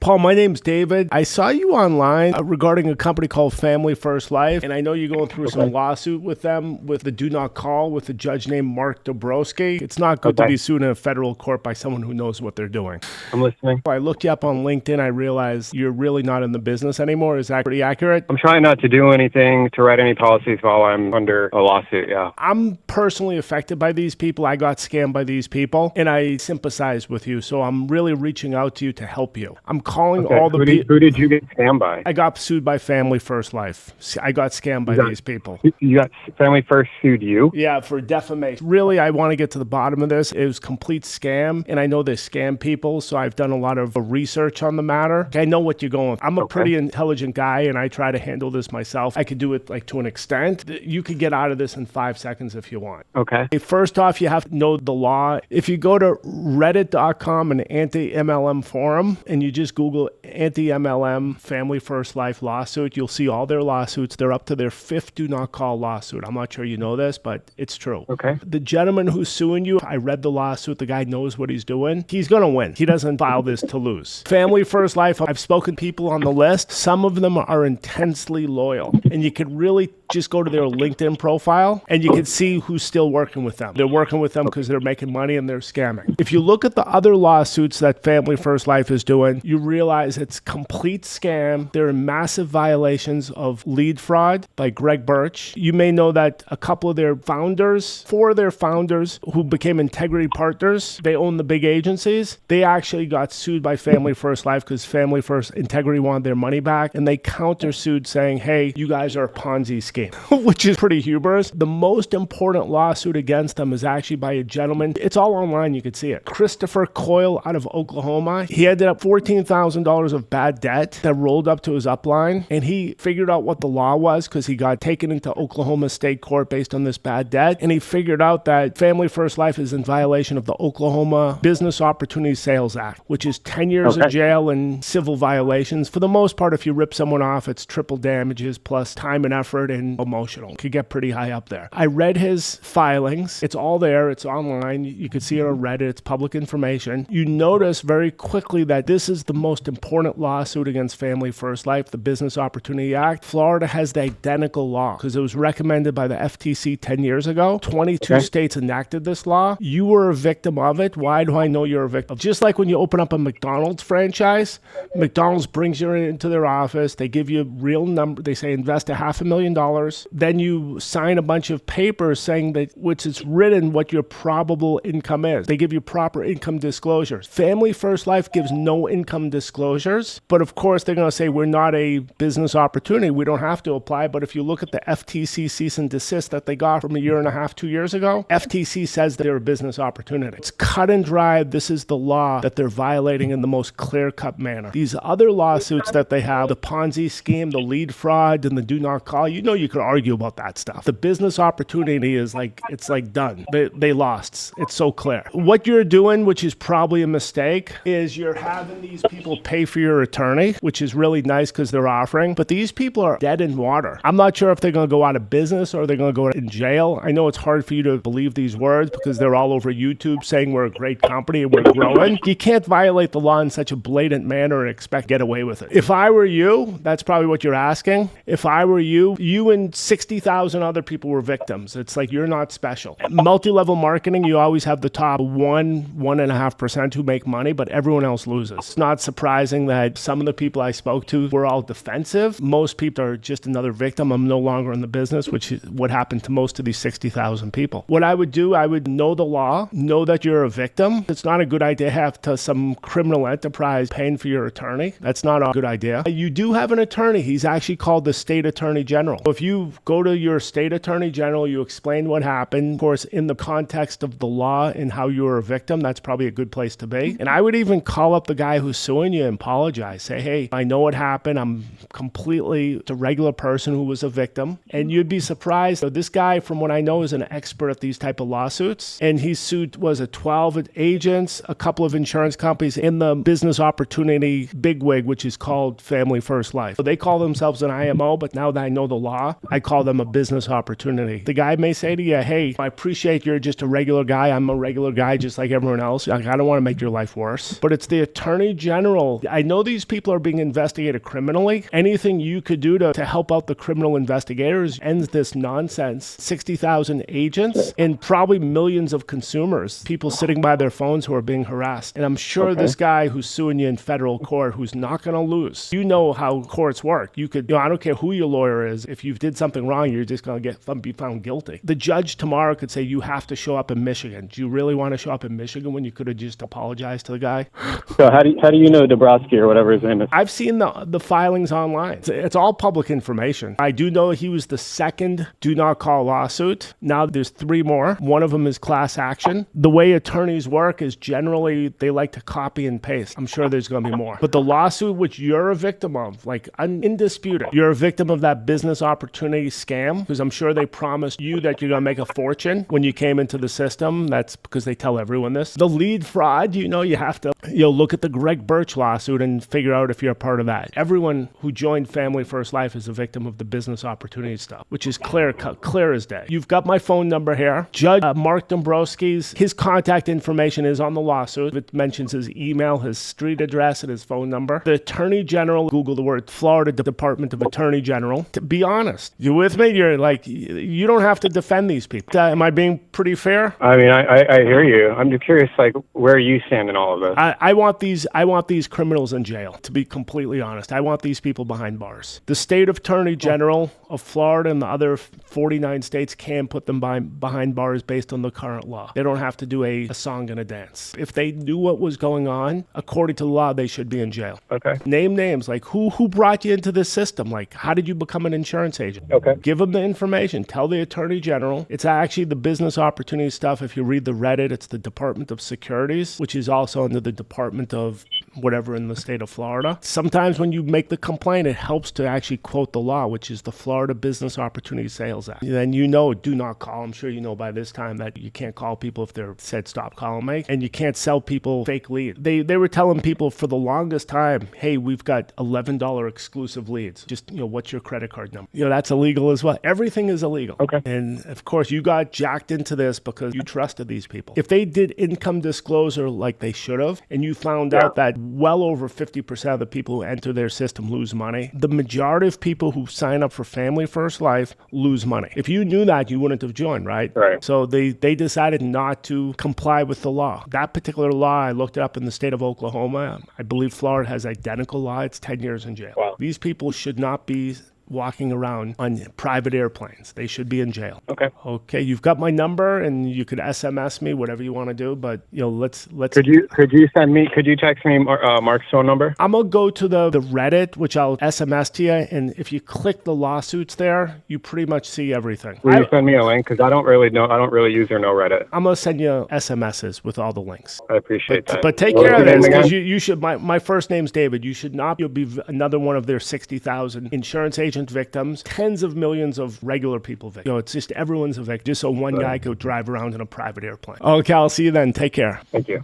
Paul, my name's David. I saw you online regarding a company called Family First Life, and I know you're going through some lawsuit with them with the do not call with a judge named Mark Dobrowski. It's not good to be sued in a federal court by someone who knows what they're doing. I'm listening. I looked you up on LinkedIn. I realized you're really not in the business anymore. Is that pretty accurate? I'm trying not to do anything to write any policies while I'm under a lawsuit, yeah. I'm personally affected by these people. I got scammed by these people, and I sympathize with you, so I'm really reaching out to you to help you. I'm calling all the people. Who did you get scammed by? I got sued by Family First Life. I got scammed by these people. You got Family First sued you? Yeah, for defamation. Really, I want to get to the bottom of this. It was complete scam, and I know they scam people, so I've done a lot of research on the matter. I know what you're going with. I'm a pretty intelligent guy, and I try to handle this myself. I could do it like to an extent. You could get out of this in 5 seconds if you want. Okay. First off, you have to know the law. If you go to reddit.com and anti-MLM forum, and you just Google anti-MLM Family First Life lawsuit, you'll see all their lawsuits. They're up to their 5th do not call lawsuit. I'm not sure you know this, but it's true. Okay. The gentleman who's suing you, I read the lawsuit. The guy knows what he's doing. He's going to win. He doesn't file this to lose. Family First Life, I've spoken to people on the list. Some of them are intensely loyal, and you could really just go to their LinkedIn profile and you can see who's still working with them. They're working with them because they're making money and they're scamming. If you look at the other lawsuits that Family First Life is doing, you realize it's complete scam. There are massive violations of lead fraud by Greg Birch. You may know that a couple of their founders, 4 of their founders who became integrity partners, they own the big agencies. They actually got sued by Family First Life because Family First Integrity wanted their money back, and they countersued saying, hey, you guys are a Ponzi scheme. Which is pretty hubris. The most important lawsuit against them is actually by a gentleman. It's all online. You can see it. Christopher Coyle out of Oklahoma. He ended up $14,000 of bad debt that rolled up to his upline. And he figured out what the law was because he got taken into Oklahoma State Court based on this bad debt. And he figured out that Family First Life is in violation of the Oklahoma Business Opportunity Sales Act, which is 10 years of jail and civil violations. For the most part, if you rip someone off, it's triple damages plus time and effort and emotional. Could get pretty high up there. I read his filings. It's all there. It's online. You can see it on Reddit. It's public information. You notice very quickly that this is the most important lawsuit against Family First Life, the Business Opportunity Act. Florida has the identical law because it was recommended by the FTC 10 years ago. 22 states enacted this law. You were a victim of it. Why do I know you're a victim? Just like when you open up a McDonald's franchise, McDonald's brings you into their office. They give you a real number. They say invest $500,000. Then you sign a bunch of papers saying that, which is written what your probable income is. They give you proper income disclosures. Family First Life gives no income disclosures, but of course they're going to say we're not a business opportunity. We don't have to apply. But if you look at the FTC cease and desist that they got from 1.5 years, 2 years ago, FTC says that they're a business opportunity. It's cut and dry. This is the law that they're violating in the most clear-cut manner. These other lawsuits that they have, the Ponzi scheme, the lead fraud, and the do not call, you could argue about that stuff. The business opportunity is it's done. They lost. It's so clear. What you're doing, which is probably a mistake, is you're having these people pay for your attorney, which is really nice because they're offering, but these people are dead in water. I'm not sure if they're going to go out of business or they're going to go in jail. I know it's hard for you to believe these words because they're all over YouTube saying we're a great company and we're growing. You can't violate the law in such a blatant manner and expect to get away with it. If I were you, that's probably what you're asking. If I were you and 60,000 other people were victims. It's like you're not special. Multi-level marketing, you always have the top 1.5% who make money, but everyone else loses. It's not surprising that some of the people I spoke to were all defensive. Most people are just another victim. I'm no longer in the business, which is what happened to most of these 60,000 people. What I would do, I would know the law, know that you're a victim. It's not a good idea to have some criminal enterprise paying for your attorney. That's not a good idea. You do have an attorney. He's actually called the state attorney general. If you go to your state attorney general, you explain what happened, of course, in the context of the law and how you were a victim, that's probably a good place to be. And I would even call up the guy who's suing you and apologize. Say, hey, I know what happened. I'm completely a regular person who was a victim. And you'd be surprised. This guy, from what I know, is an expert at these type of lawsuits. And he sued, 12 agents, a couple of insurance companies in the business opportunity bigwig, which is called Family First Life. So they call themselves an IMO, but now that I know the law, law. I call them a business opportunity. The guy may say to you, hey, I appreciate you're just a regular guy. I'm a regular guy just like everyone else. Like, I don't want to make your life worse. But it's the attorney general. I know these people are being investigated criminally. Anything you could do to help out the criminal investigators ends this nonsense. 60,000 agents and probably millions of consumers, people sitting by their phones who are being harassed. And I'm sure this guy who's suing you in federal court, who's not going to lose. You know how courts work. You could, I don't care who your lawyer is. If you did something wrong, you're just going to be found guilty. The judge tomorrow could say you have to show up in Michigan. Do you really want to show up in Michigan when you could have just apologized to the guy? So how do you know Dabrowski or whatever his name is? I've seen the filings online. It's all public information. I do know he was the second do not call lawsuit. Now there's 3 more. One of them is class action. The way attorneys work is generally they like to copy and paste. I'm sure there's going to be more. But the lawsuit which you're a victim of, like undisputed, you're a victim of that business opportunity scam because I'm sure they promised you that you're going to make a fortune when you came into the system. That's because they tell everyone this. The lead fraud, you have to look at the Greg Birch lawsuit and figure out if you're a part of that. Everyone who joined Family First Life is a victim of the business opportunity stuff, which is clear as day. You've got my phone number here. Judge Mark Dombrowski's, his contact information is on the lawsuit. It mentions his email, his street address, and his phone number. The Attorney General, Google the word Florida Department of Attorney General. To be honest, you with me? You're like, you don't have to defend these people. Am I being pretty fair? I mean, I hear you. I'm just curious, like, where you stand in all of this. I want these criminals in jail, to be completely honest. I want these people behind bars. The state attorney general of Florida and the other 49 states can put them behind bars based on the current law. They don't have to do a song and a dance. If they knew what was going on, according to the law, they should be in jail. Okay. Name names, like who brought you into this system? Like, how did you become an insurance agent? Okay. Give them the information. Tell the attorney general. It's actually the business opportunity stuff. If you read the Reddit, it's the Department of Securities, which is also under the Department of whatever in the state of Florida. Sometimes when you make the complaint, it helps to actually quote the law, which is the Florida Business Opportunity Sales Act. Then do not call. I'm sure you know by this time that you can't call people if they're said stop calling me, and you can't sell people fake leads. They were telling people for the longest time, hey, we've got $11 exclusive leads. Just, what's your credit card number? That's illegal as well. Everything is illegal. Okay. And of course, you got jacked into this because you trusted these people. If they did income disclosure like they should have, and you found out that well over 50% of the people who enter their system lose money, the majority of people who sign up for Family First Life lose money. If you knew that, you wouldn't have joined, right? Right. So they decided not to comply with the law. That particular law, I looked it up in the state of Oklahoma. I believe Florida has identical law. It's 10 years in jail. Wow. These people should not be walking around on private airplanes. They should be in jail. Okay, you've got my number and you could SMS me, whatever you want to do, but let's Could you text me Mark's phone number? I'm gonna go to the Reddit, which I'll SMS to you, and if you click the lawsuits there, you pretty much see everything. Will you send me a link? Because I don't really use or know Reddit. I'm gonna send you SMSs with all the links. I appreciate that. But take care of this, because you should, my first name's David. You should not, you'll be another one of their 60,000 insurance agents victims, tens of millions of regular people victims. It's just everyone's a victim, just so one guy could drive around in a private airplane. Okay, I'll see you then. Take care. Thank you.